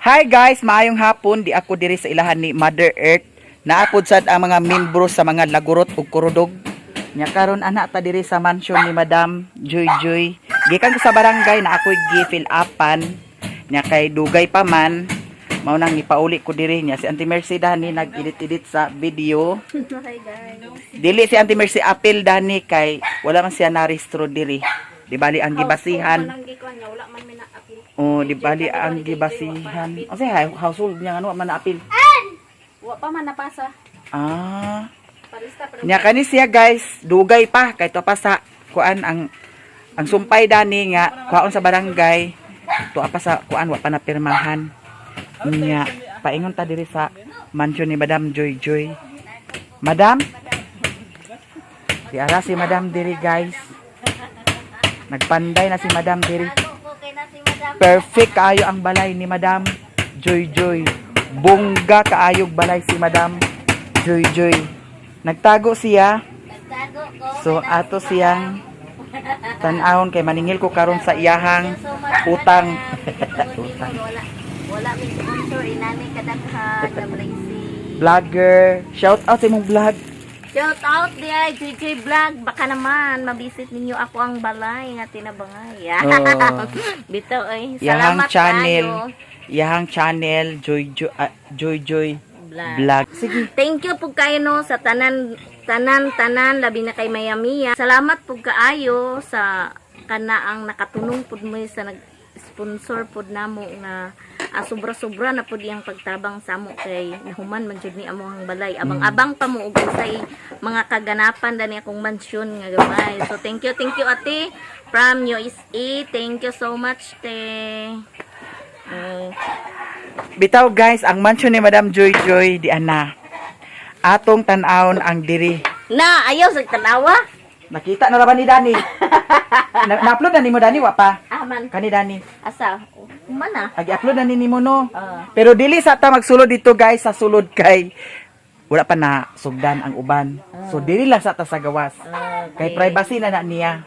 Hi guys, maayong hapon. Di ako diri sa ilahan ni Mother Earth. Naapod sad ang mga membro sa mga lagurot ug kurudog. Nya karon ana ta diri sa mansion ni Madam Joy Joy. Gikan ko sa barangay na ako'y gi-fill upan. Nya kay dugay pa man. Mao nang ipauli ko diri niya si Auntie Mercy dani nag-edit-edit sa video. Hi guys. Dili si Auntie Mercy apil dani kay wala man siya na-restro diri. Di bali ang gibasihan. Wala man may na-apil. Oh, di bali ang gibasihan. O say household niya ano man na-apil. Wa pa man napasa. Ah. Parista pero Nya kani siya guys, dugay pa kay to pa sa kuan ang sumpay dani nga kuan sa barangay. To pa sa kuan wa pa na pirmahan. Nya paingon ta diri sa mansion ni Madam Joy Joy. Madam? Di ara si Madam diri guys. Nagpanday na si Madam diri. okay na si Madam. Perfect kaayo ang balay ni Madam Joy Joy. Bongga kaayog balay si Madam Joy Joy. Nagtago siya. Nagtago ko. So ato siyang tan-awon kay maningil ko karon sa iyahang utang. Utang. Wala may sponsor inani kadaghan na Bracy. Vlogger. Shout out sa imong vlog. Shout out diay JJ Vlog. Baka naman mabisit ninyo ako ang balay nga tinabangay. Oh. Bitaw ay Iyahang salamat channel. kayo. Iyahang channel Joy Joy Joy Joy Vlog. Sige. Thank you po kayo no sa tanan labi na kay Mayamiya. Salamat po kaayo sa kana ang nakatunong pud mo sa nag-sponsor pud namo nga sobra-sobra na pud iyang pagtabang sa amo kay nahuman man jud ni among balay. Abang-abang pa mo og say mga kaganapan dani akong mansyon nga gamay. So thank you ate from USA. Thank you so much te. Bitaw guys, ang mansion ni Madam Joy Joy di ana. Atong tan-awon ang diri. Na ayaw sa tanawa. Nakita na ra ba ni Dani? Na-upload na nimo Dani wa pa? Aman. Kani Dani. Asa? Mana? Agi-upload na ni nimo no. Ah. Pero dili sa ta magsulod dito guys, sa sulod kay wala pa na sugdan ang uban. So dili lang sa ta sa gawas. Kay privacy na niya.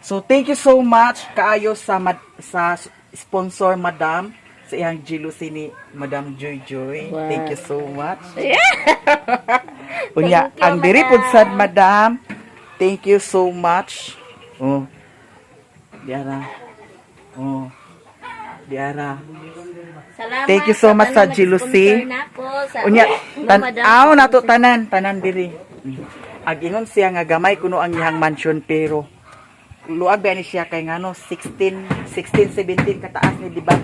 So thank you so much kaayo sa sa sponsor Madam sa iyang jealousy ni Madam Joy Joy. Wow. Thank you so much. Unya, Thank you, ang diri pud Madam. sad Madam. Thank you so much. Oh. Diara. Oh. Diara. Salamat. Thank you so much sa jealousy. Unya, tan-aw na to tanan diri. Agingon siya nga gamay kuno ang iyang mansion pero luag ba ni siya kay ngano 16 17 kataas ni di ba?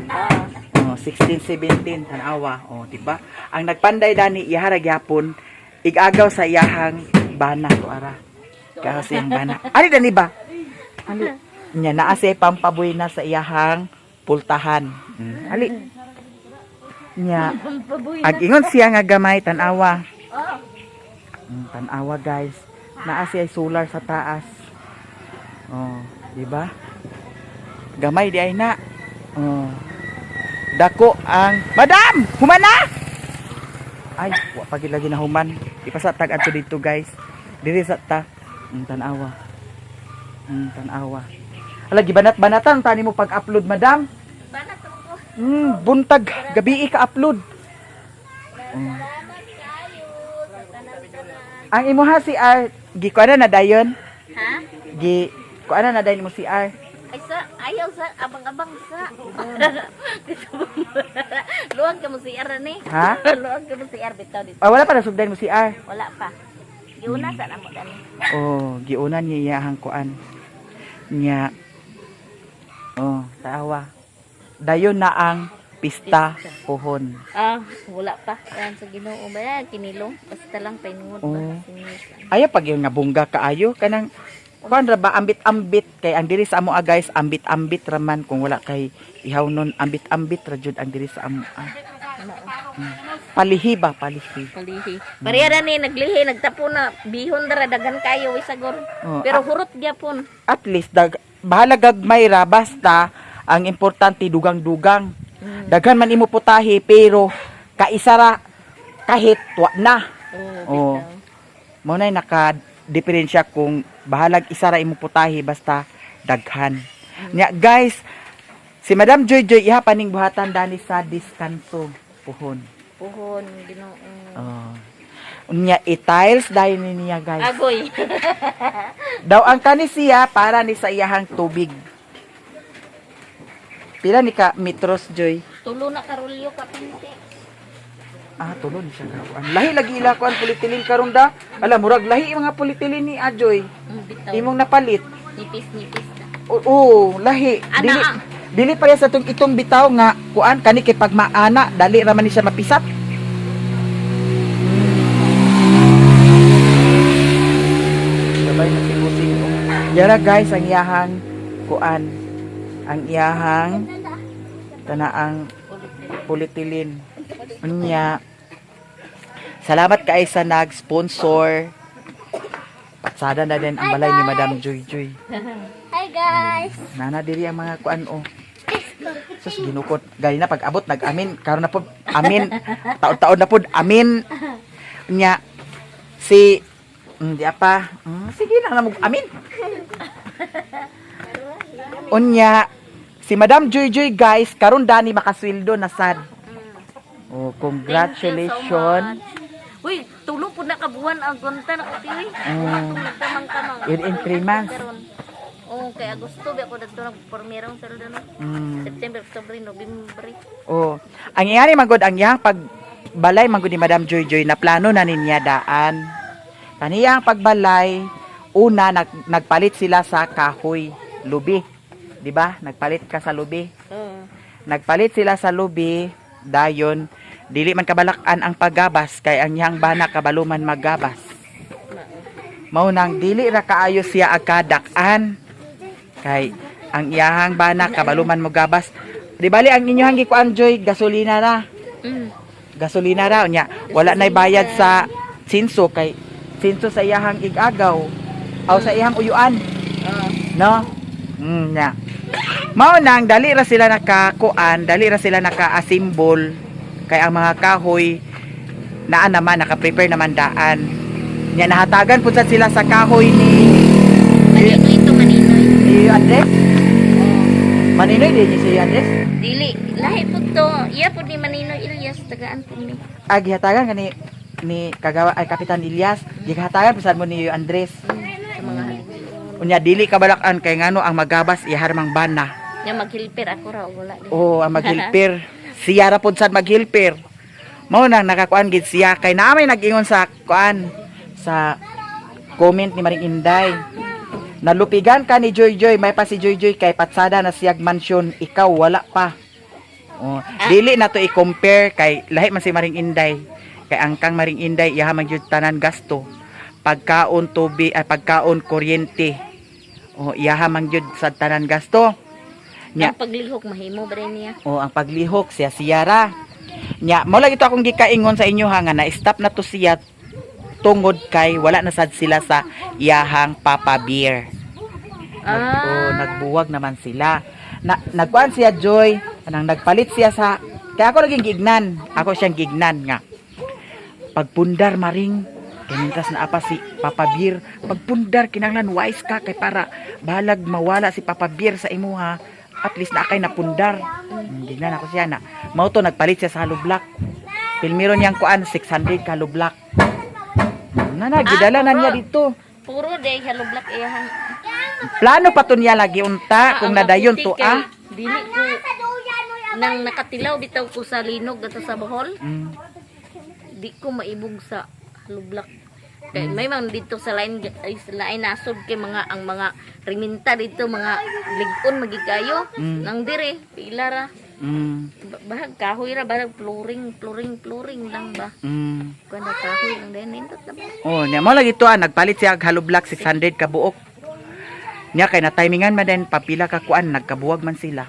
Oh, 16 17 tanawa. Oh, di ba? Ang nagpanday dani iyahara gyapon igagaw sa iyahang bana to ara. Igaw sa iyang bana. Ani dani ba? Ani nya naa siya pampabuy na sa iyahang pultahan. Ali. Nya agingon siya nga gamay tanawa. Tanawa guys. Naa siya solar sa taas. Oh, di ba? Gamay di ay na. Oh. Dako ang Madam, human na. Ay, wa pa gid lagi na human. Ipasatag adto dito, guys. Diri sa ta. Tanawa. Tanawa. Ala gibanat-banatan tani mo pag-upload, Madam. Banat ko. Buntag gabi ka-upload. Ang imuha si R, gikuana na dayon. Ha? Kuana na dayon mo si R. Ay sa ayaw sa abang-abang sa. Luwag ka mo si R ni. Ha? Luwag ka mo si R bitaw dito. Wala pa nasugdan mo si R. Wala pa. Giuna sa namo dani. Oh, giunan niya iyahang kuan. Nya. Oh, tawa. Dayon na ang pista pohon. Wala pa. Yan sa Ginoo ba yan kinilong. Basta lang painungod ba. Oh. Sinis. Aya pag yung nga bungga kaayo kanang kuan ra ba ambit-ambit kay ang diri sa amo guys ambit-ambit raman kung wala kay ihaw nun ambit-ambit ra jud ang diri sa amo. Palihi ba palihi. Palihi. Pareha ni naglihi nagtapo na bihon dara dagan kayo isagor. Oh, Pero hurot gyapon. At least bahala gagmay ra basta ang importante dugang-dugang. Daghan man imo putahe pero kaisa ra kahit wa na. Oh. Mo nay naka-diferensya kung bahalag isa ra imo putahe basta daghan. Nya guys, Si Madam Joy Joy iha paning buhatan dani sa diskanso puhon. Puhon, Ginoo. Oh. Unya i-tiles dahil niya guys. Agoy. Daw ang kani siya para ni sa iyahang tubig. Pila ni ka metros Joy? Tulo na karulyo ka pinti. Tulo ni siya karon. Lahi lagi ila ko ang politilin karon da. Ala murag lahi mga politilin ni Ajoy. Bitaw. Imong napalit. Nipis-nipis na. Oo, lahi. Ana. Dili pa sa itong bitaw nga kuan kani kay pag maana dali ra man ni siya mapisat. Sabay na singusing. Yara guys ang iyahang kuan ang iyahang tanaang politilin. Unya salamat kay sa nag-sponsor. Patsada na din ang balay ni Madam Joy Joy. Hi guys. Nana diri ang mga kuan o. Sus ginukot gali na pag abot nag-amin karon na pod amin. Taon-taon na pod amin. Nya si di apa. Sige na mo amin. Unya si Madam Joy Joy guys karon dani makasweldo na sad. Oh, congratulations. Uy, tulo po na kabuhan ang gunta na katiwi. Nagtamang-tamang. Within 3 months. Oh, kay Agosto bi ako dagto nagpormerong sa no. September, October, November. Oh, ang iyari magod ang iyang pagbalay magod ni Madam Joy Joy na plano na niya daan. Kaniyang pagbalay una nagpalit sila sa kahoy, lubi. 'Di ba? Nagpalit ka sa lubi. Nagpalit sila sa lubi dayon dili man kabalakan ang paggabas kay ang iyang bana kabaluman maggabas. Mao nang dili ra kaayo siya agkadakan kay ang iyahang bana kabaluman mo gabas. Di bali ang inyohang gikuan Joy gasolina ra. Gasolina ra nya wala nay bayad sa sinso kay sinso sa iyahang igagaw aw sa iyang uyuan. No? Nya. Mao nang dali ra sila nakakuan, dali ra sila naka-assemble kay ang mga kahoy naa naman naka-prepare naman daan. Nya nahatagan pud sad sila sa kahoy ni Maninoy ito, Maninoy. Si Andres? Maninoy din si Andres? Dili, lahi po to. Iya po ni Maninoy Ilyas, tagaan po ni. Gihatagan kani ni kagawa ay Kapitan Ilyas, gihatagan pud sad mo ni Andres. Sa mga haligi. Unya dili kabalakan kay ngano ang magabas iharmang bana. Nya maghilper ako ra wala din. Oo, ang maghilper. Siya ra pud sad maghilper. Mao nang nakakuan gid siya kay naamay nag-ingon sa kuan sa comment ni Maring Inday. Nalupigan ka ni Joy Joy, may pa si Joy Joy kay patsada na siyag mansion, ikaw wala pa. Oh, dili na to i-compare kay lahi man si Maring Inday. Kay ang kang Maring Inday iha man gyud tanan gasto. Pagkaon tubig ay pagkaon kuryente. Oh, iha man gyud sa tanan gasto. Nya paglihok mahimo ba rin niya? Oh, ang paglihok siya siyara. Nya, mo lang ito akong gikaingon sa inyo ha nga na stop na to siya tungod kay wala na sad sila sa iyahang Papa Beer. Nagbuwag naman sila. Nagkuan siya Joy, nang nagpalit siya sa kaya ako naging gignan. Ako siyang gignan nga. Pagpundar maring kinintras na apa si Papa Beer. Pagpundar kinanglan wise ka kay para balag mawala si Papa Beer sa imuha. At least na akay napundar. Gignan ako siya na. Mao to nagpalit siya sa Halo Black. Pilmiro niyang kuan 600 ka Halo Black. Gidala na niya dito. Puro day Halo Black iyahang. Plano pa to niya lagi unta kung nadayon to Dili ko nang nakatilaw bitaw ko sa linog ato sa Bohol. Di ko maibog sa Halo Black. Kay may man dito sa lain nasod kay mga ang mga riminta dito mga ligon magigayo nang dire pila ra. Bahag kahoy ra bahag flooring lang ba. Kuno kahoy lang din nindot na ba. Oh, nya mo lagi to nagpalit siya Halo Black 600 ka buok. Nya kay na timingan man din papila ka kuan nagkabuwag man sila.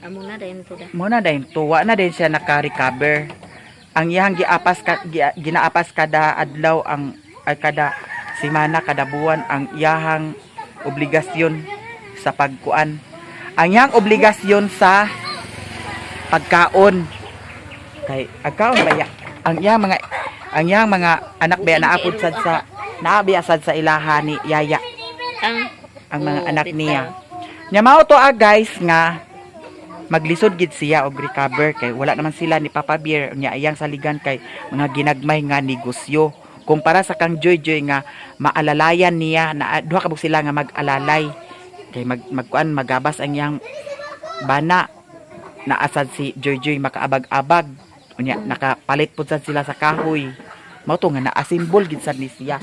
Amo na din to da. Mo na din tuwa na din siya naka-recover. Ang iyang ginaapas kada adlaw ang ay kada semana kada buwan ang iyahang obligasyon sa pagkuan. Ang iyang obligasyon sa pagkaon. Kay agkaon baya ang iyang mga anak baya naapod sad sa naabiya sad sa ilaha ni Yaya. Ang mga anak niya. Nya mao to guys nga maglisod gid siya og recover kay wala naman sila ni Papa Bear nya iyang saligan kay mga ginagmay nga negosyo. Kumpara sa kang Joy Joy nga maalalayan niya na duha ka bug sila nga mag-alalay kay magkuan magabas ang iyang bana na asad si Joy Joy makaabag-abag unya nakapalit pud sad sila sa kahoy. Mao to nga na-assemble gid sad ni siya.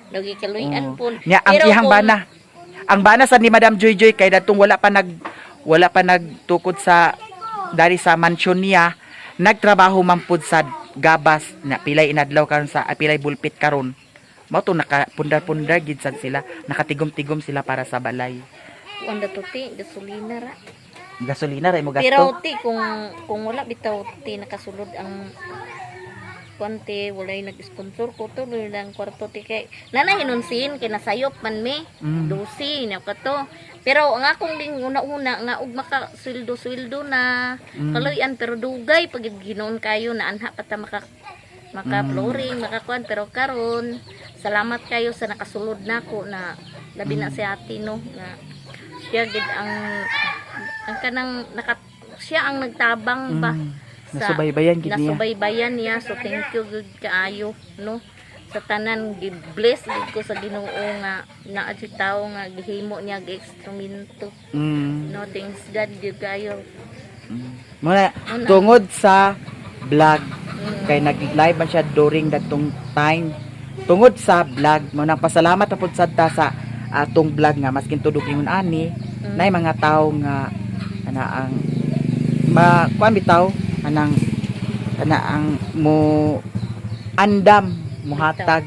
Lagi kaluyan po. Nya ang iyang bana. Ang bana sad ni Madam Joy Joy kay datong wala pa nagtukod sa dari sa mansyon niya, nagtrabaho man pud sa gabas na pilay inadlaw karon sa pilay bulpit karon. Mao to nakapundar-pundar gid sad sila, nakatigom-tigom sila para sa balay. Wanda to ti gasolina ra. Gasolina ra mo gasto. Pero ti kung wala bitaw ti nakasulod ang kuante walay nag-sponsor ko to lang kwarto ti kay nana hinunsin kay nasayop man me dosi nya kato. Pero ang akong ding una-una nga ug maka sweldo na kaloyan pero dugay pag ginoon kayo na anha pata maka flooring makakuan pero karon salamat kayo sa nakasulod nako na labi na si ate no na siya gid ang kanang siya ang nagtabang ba sa nasubaybayan gid niya. Nasubaybayan niya so thank you good kaayo no sa tanan gi-bless gid ko sa Ginoo nga naa si tawo nga gihimo niya gi-instrumento. No thanks God gid kayo. Muna tungod sa vlog kay nag-live man siya during datong time. Tungod sa vlog mo nang pasalamat pud sad ta sa atong vlog nga maskin tudog ingon ani nay mga tawo nga ana ang kuan bitaw anang ang mo andam muhatag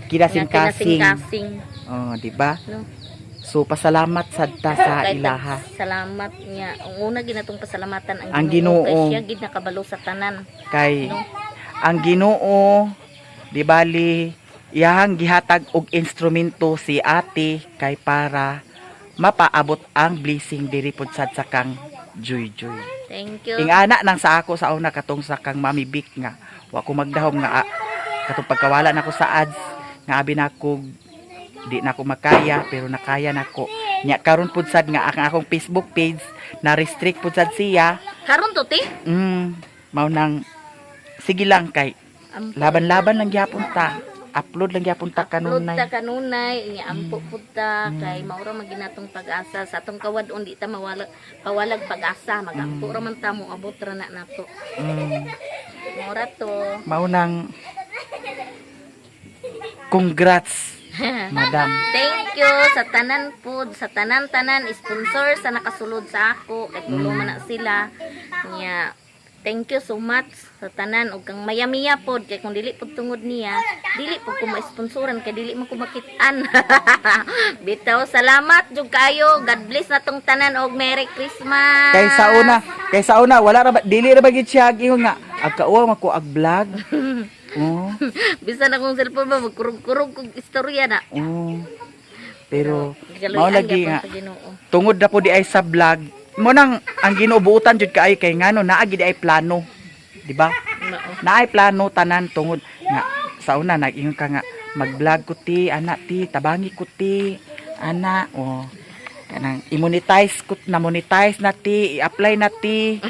kinasing-kasing. Oh, di ba? No. So pasalamat sad ta sa Kahit ilaha. Salamat niya. Ang una ginatong pasalamatan Ang ang Ginoo kay Ginoo. siya gid nakabalo sa tanan. Kay No. ang Ginoo di bali iyang gihatag og instrumento si ate kay para mapaabot ang blessing diri pud sad sa kang Joy Joy. Thank you. Ingana nang sa ako sa una katong sa kang Mami Vic nga wa ko magdahom nga katong pagkawala nako sa ads nga abi nako di nako makaya pero nakaya nako. Nya karon pud sad nga ang akong Facebook page na restrict pud sad siya. Karon to ti? Mao nang sige lang kay laban-laban lang gyapon ta. Upload lang gyapon ta kanunay. Upload ta kanunay, iampo pud ta kay maura maginatong pag-asa sa atong kawadon di ta pawalag pag-asa, magampo ra man ta mo abot ra na nato. Maura to. Mao nang congrats madam. Thank you sa tanan pod, sa tanan-tanan sponsor sa nakasulod sa ako kay tulong man na sila. Nya thank you so much sa tanan ug kang mayamiya pod kay kung dili pod tungod niya dili pod ko ma-sponsoran kay dili man ko makit-an. Bitaw salamat jud kayo. God bless natong tanan og Merry Christmas. Kay sa una wala ra dili ra bagid siya ingon nga agkauwa mako ag vlog. Oh. Bisan akong cellphone ba magkurog-kurog kog istorya na. Oh. Pero Galuyan mao lagi gyapon nga sa Ginoo. tungod na po di ay sa vlog mo nang ang ginubuutan jud kaayo kay ngano naa gid ay plano, di ba? Naay plano tanan tungod nga sa una nag-ingon ka nga mag-vlog ko ti ana ti tabangi ko ti ana kanang i-monetize ko na monetize na ti i-apply na ti.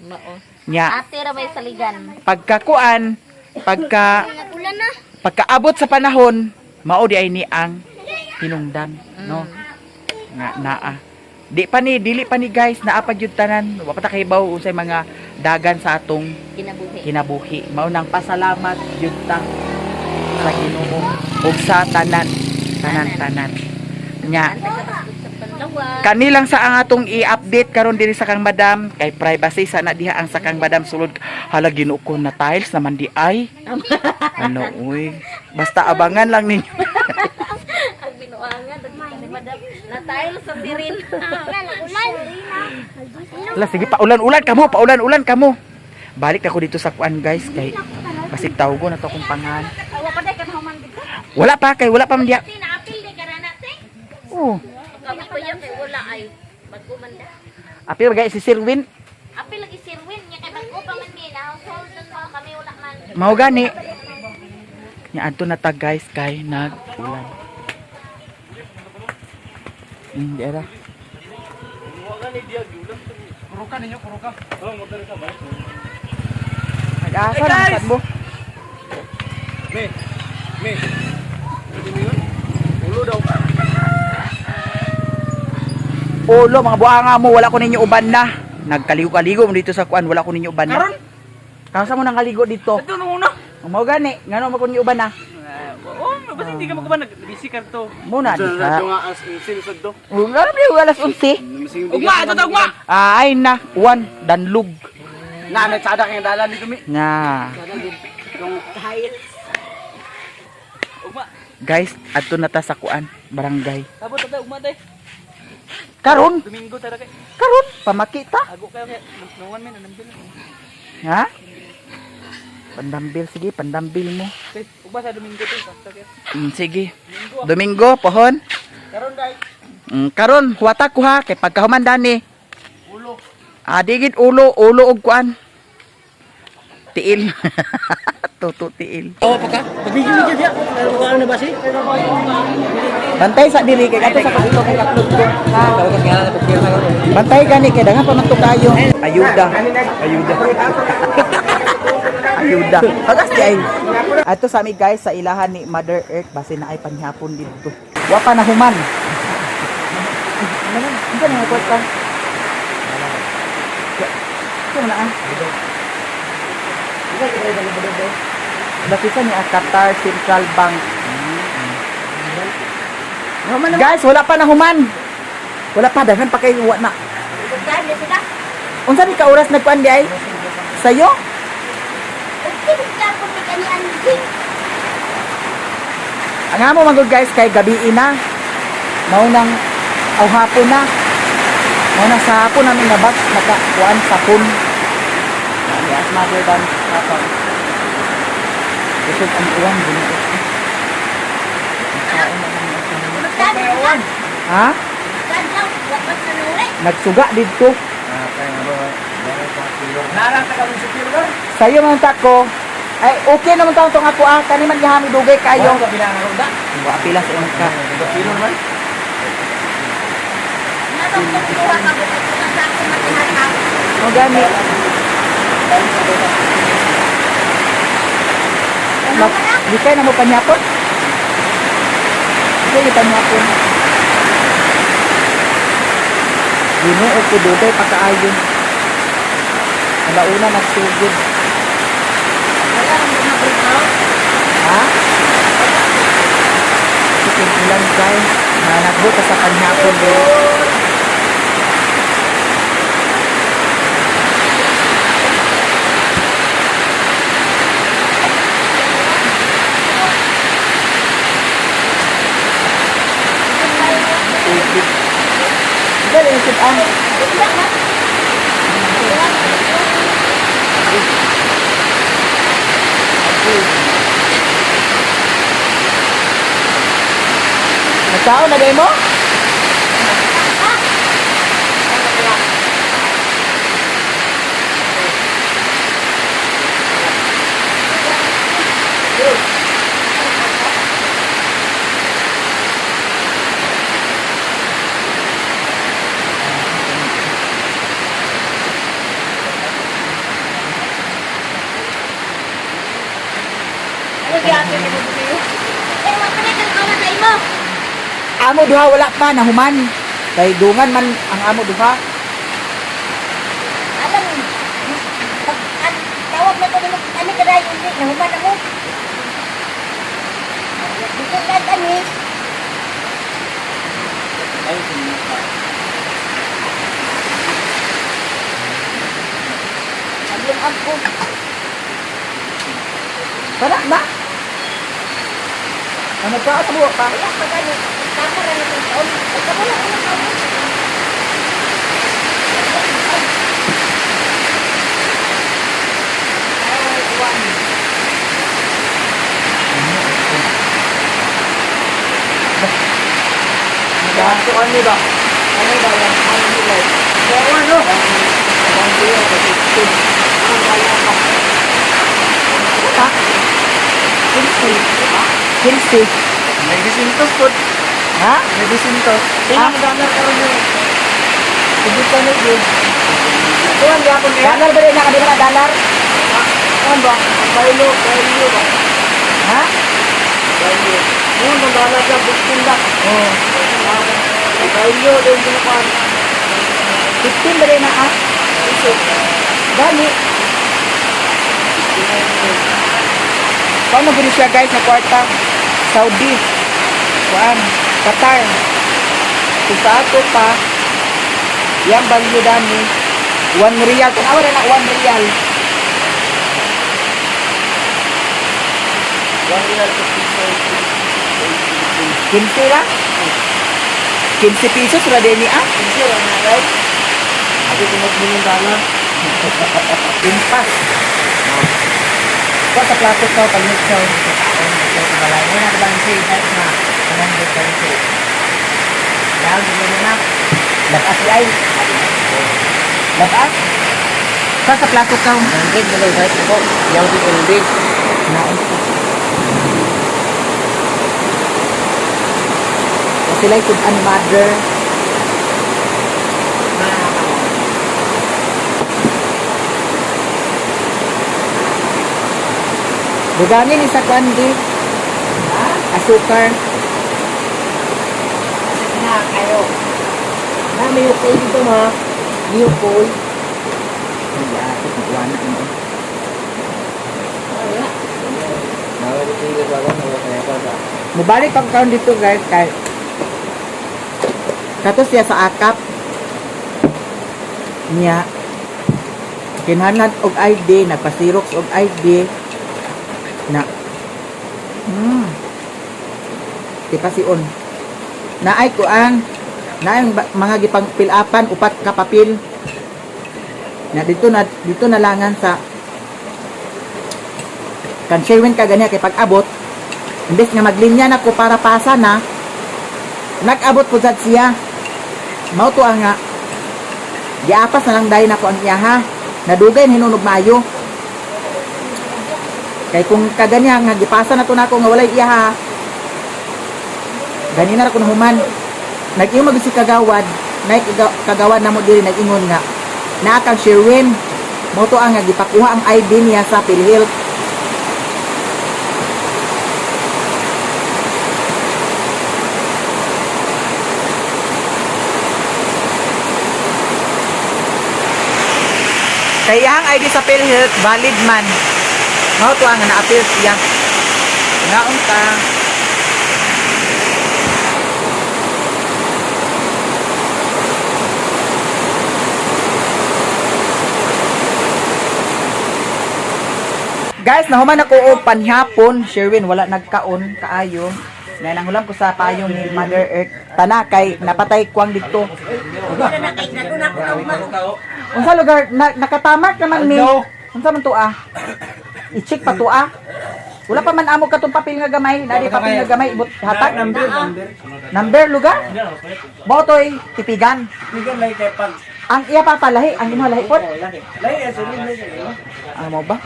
Mao. Nya Ate ra may saligan. pagkaabot sa panahon mao di ay ni ang tinungdan no nga naa dili pa ni guys naa pa jud tanan wa pa ta kay baw unsay mga dagan sa atong kinabuhi mao nang pasalamat jud ta sa Ginoo ug sa tanan nya kanilang sa ang atong i-update karon diri sa kang madam kay privacy sana diha ang sa kang madam sulod hala Ginoo ko na tiles naman di ay ano uy basta abangan lang ninyo. Ang binuangan ni madam na tile sa tirin. Ala sige paulan-ulan kamo balik ako dito sa kuan guys kay basig tawgo na to kung pangan wala pa man diya Kami pa yan kay wala ay bago man da. apil guys si Sirwin Apil lagi sirwin nya kay bago pa man ni na household na kami wala man. mao gani nya adto na ta guys kay nag-ulan di ara ka ninyo, puro ka. Oo, magdala ka, balik. Nag-asa lang sad mo. Me. Pwede mo yun? Ulo daw. Ulo, mga buanga mo, wala ko ninyo uban na. Nagkaligo-kaligo mo dito sa kuan, wala ko ninyo uban na. Karon? Kasa mo nang kaligo dito? Ito nung una. Ang mga gani, ngano mo ko ninyo uban na? Oo, basta hindi ka magkuban, nag-busy ka to. Muna, di ka. nga as sinusad to. Ngano ba alas 11? Ugma, ito daw, ugma! Ay na, uwan, danlug. Na, nagsada kayong dalan dito, mi. Nga. Yung ugma. Guys, adto na ta sa kuan, barangay. Sabot ito, ugma tayo. Karon, Domingo tayo kay. karon, pamakita. Ago kayo kay. Nungan min, nanambil. Ha? Pandambil, sige, pandambil mo. Okay, ugma sa Domingo tayo. Basta kayo. Sige. Domingo, pohon. Karon day. Karon, huwata ko ha, kay pagkahuman dani. Ulo. Digid ulo og kuan. Tiil. Tuto tiil. Oh, pagka. Tabigil mo diya. Ano na ba si? Bantay sa diri kay ato sa pagito kay kaplog ko. Ha. Bantay gani kay danga pa man to kayo. Ayuda. Ayuda. Ayuda. Pagas di ay. Ato sa mi guys sa ilahan ni Mother Earth base na ay panghapon dito. Wa pa na human. Ano? Unsa na ko ka? Ano na? Lapisan ni Qatar Central Bank. Guys, wala pa na human. Wala pa daghan pa kay wa na. Unsa ni ka oras nagkuan di ay? Sayo? Ang amo man gud guys kay gabi na. Mao nang aw hapon na. Mao na sa hapon namin nabak nakakuan sa pun. Yes, mother than papa. Ito ang uwan din. Ha? Nagsuga dito. Narang ka kami sa kilo. Sayo man tako. Ay okay naman taon tong ako kani man gihami dugay kayo. Sa bilangan da. Wa pila sa ka. Kilo naman. Mo gani. Di kayo na mo panyapon? Di kayo panyapon. Ginoo ko dugay pagkaayon. Alauna nagsugod. Ha? Sige lang guys. Nanagbo ka sa panyapon doon. Dali isip ang. Nagtao na day mo? Amo duha wala pa nahuman. Kay dungan man ang amo duha. Alam, tawag na ko nung ano ka dahil hindi, nahuman na mo. Dito ka kami. Sabihin ako. Para na. Ano ka at buwa pa? Kaya pa ganyan, tama rin itong taon. Ay, kamo lang ang taon. Nagatuan niyo ba? Ano ba yan? Ano nila? Oo, ano? Ang buwa sa 16. Ang kaya ka. Ha? 15. Ha? 15. May bisintos po. Ha? May bisintos. Ah. Tingnan mo danar karon yun. Hindi ka na yun. Tuwan gyapon kaya. Dalar ba rin nakadima na dalar? Ano ba? Bailo ba? Ha? Bailo. Ano ba dala sa bukunda? Oh. Bailo din ginapan. 15 ba rin na ah? Gani. Paano gini siya guys na kwarta? Saudi. Kuan. Qatar. Kung sa ato pa, yung value dami, 1 real. Tanawa na na 1 real. 15 lang? 15 pesos ra din ni ah? Sige na right. Abi tumog mo ng dala. Impas. Kung sa plato ka, palit ka. Balay mo na bang say that na. Kanang dito say. Yaw mo na. Lakas ay. Lakas? Kung sa plato ka. Nandit mo lang right ko. Yaw di ko nandit. Nain ko. Sila yung an mother. Buganin isa kwandi. Asukar. Na kayo. Na may okay dito ma. New cool. Iya, ito na mo. Mubalik pag kaon dito guys kay kato siya sa akap niya kinahanglan og ID, nagpasirox og ID na di pa si on naay kuan naay mga gipang pilapan upat ka papel na dito na langan sa kan Sherwin ka ganiya kay pag abot imbes nga maglinya na ko para pasa na nag-abot po sad siya mao to ang nga giapas na lang dahil na ko ang iya ha nadugay hinunog maayo kay kung kaganya nga gipasa na to nako nga walay iya ha gani na ra ko nahuman nag-ingon mag si kagawad nay kagawad na mo diri nag-ingon nga naa kang Sherwin mao to ang nga gipakuha ang ID niya sa PhilHealth. Kaya ang ID sa PhilHealth valid man. Mao to ang na-appeal siya. Naon ka. Guys, nahuman ako og panhapon. Sherwin wala nagkaon kaayo. Na nanghulam ko sa payong ni Mother Earth. Tana kay napatay kuwang dito. Unsa lugar nakatamak naman mi. Unsa man to ah? I-check pa to ah. Wala pa man amo katong papel nga gamay, nadi papel nga gamay ibot hatag number lugar. Botoy tipigan. Tipigan lay kay pag Ang iya pa palahi, ang imo lahi pod. lay asulin lay. Ano ba?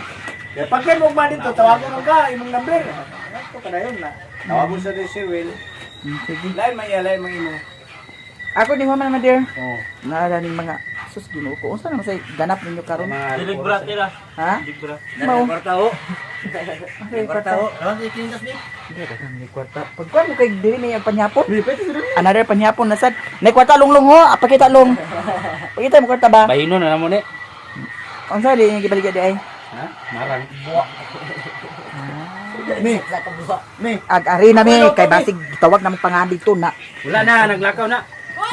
Pag kayo mo ba dito, tawagon mo ka, imong number. Ito ka na yun na. Tawagon sa si Will. Sige. Lay may imo. Ako ni Juan man dear. Oh. Naala ning mga sus Ginoo ko. Unsa naman say ganap ninyo karon? Libra tira. Ha? Libra. Mao. Kwartaho. Ay kwarta. Ano si Kintas ni? Hindi ka kang ni kwarta. Pagkuan mo kay diri ni ang panyapon. Pwede sila. Another panyapon na sad. Nay kwarta lunglong ho, apakita long. Pakita mo kwarta ba? Bahino na namo ni. Unsa di nga gibaligya di ay? Ha? Marang buwa. Ni, ni. Ag-ari na mi kay basig tawag na mo pangan dito na Wala na, naglakaw na.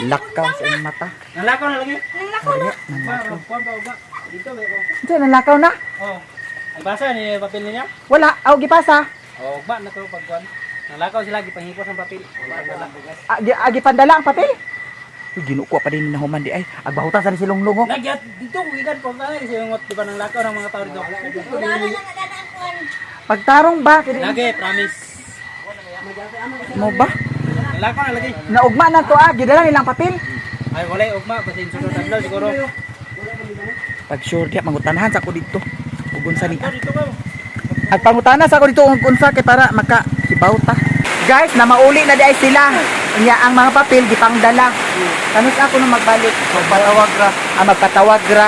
lakaw sa imong mata. Nalakaw na lang yun. Nalakaw na. Ba. Dito ba ko? Unsa nalakaw na? Oh. Ay basa ni papel niya? Wala, aw gipasa. Oh, ba na to pagkuan. Nalakaw sila gipahipos ang papel. Agi pandala ang papel. Ginoo ko pa din nahuman di ay. Agbahuta sa ni silong lungo. Nagyat dito wigan po na ni yung di ba nang lakaw ng mga tao dito. Pagtarong ba kini? Lagi, promise. Mo ba? Nalakaw na lagi. Naugma na to gidala nilang papel. Ay walay ugma basin sunod adlaw siguro. Pag sure diya mangutanahan sa ko dito. Ug unsa ni? Dito ka. At pangutana sa ko dito ug unsa kay para maka sibawta. Guys, na mauli na di ay sila. Nya ang mga papel gipangdala. Kanus ako nang magbalik, magpatawag ra. Magpatawag ra.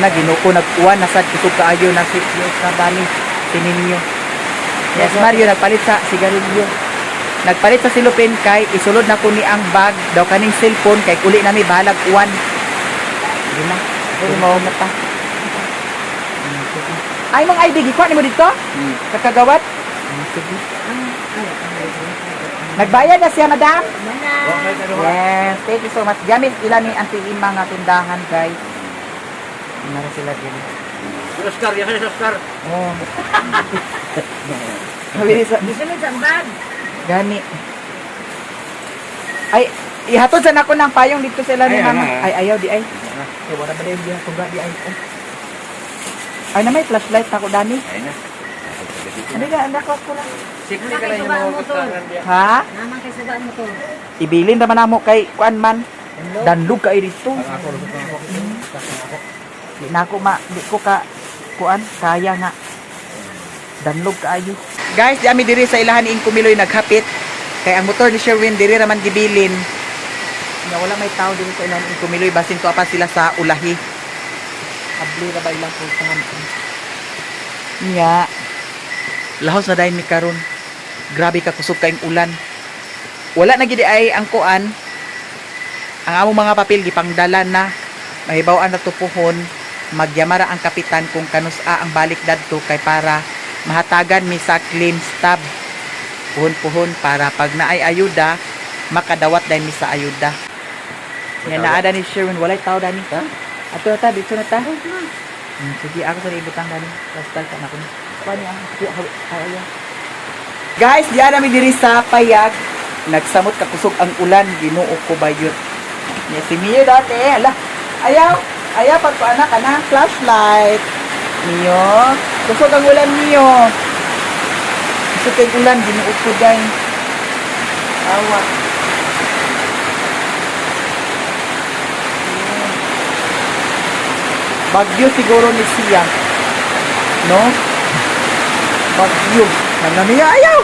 na ginuko nag-uwan nasad kusog kaayo na si sa bali sininyo. Yes, Mario nagpalit sa sigarilyo. Nagpalit sa silupin kay isulod na ko ni ang bag daw kaning cellphone kay kuli nami balag uwan. Di na. Pero mo mata. Ay mong ID gikuha nimo dito? Kakagawat? Sige. Nagbayad na siya, madam? Yes, thank you so much. Gamit ilan ni Auntie Ima nga tindahan, guys. Nara sila din. Oscar, yan sa Oscar. Oh. Sabi sa Sunod sa bag. gani. Ay, ihatod sa nako ng payong dito sila ni Ay, mama. ano, Ay, ayaw di ay. Ay, wala ba din diyan kung di ay. Ay na may flashlight ako dani. Ay na. Ano ga anak ko lang. Sikli ka lang yung mga gustahan diyan. Ha? Naman kay sugaan mo to. Ibilin naman namo kay kuan man. Danlog kay dito. Ako lusot na ako. Di na ako di ko ka kuan kaya nga. Danlog kaayo. Guys, di ami diri sa ilahan ni Kumiloy naghapit. Kay ang motor ni Sherwin diri raman gibilin. Nga wala may tao diri sa ilahan ni Kumiloy basin to apa sila sa ulahi. Abli ra ba ilang pultahan. Nya. Lahos na dayon mi karon. Grabe ka kusog kaing ulan. Wala na gid ay ang kuan. Ang among mga papel gipangdala na. Mahibaw-an na tupuhon. Magyamara ang kapitan kung kanus-a ang balik dadto kay para mahatagan mi sa clean stab. Puhon-puhon para pag naay ayuda, makadawat dahil mi sa ayuda. Yan naada ni Sherwin, walay tao dani. Ha? Ato na ta, dito na ta. Sige, ako sa ibutang dani. Basta ka na ko. Paano ang ayaw. Guys, diyan namin diri sa payag. Nagsamot kakusog ang ulan, Ginoo ko bayot. Ni si Mio dati, ala. Ayaw pagpaana ka na flashlight. Mio, kusog ang ulan Mio. Kusog ang ulan, Ginoo ko day. Awa. Bagyo siguro ni siya. No? Bagyo. Nami ayaw.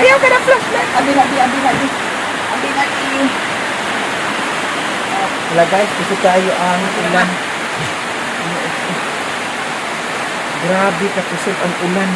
Ayaw ka na flashlight. Abi na. Wala guys, gusto tayo ang ulan. Grabe ka kusog ang ulan.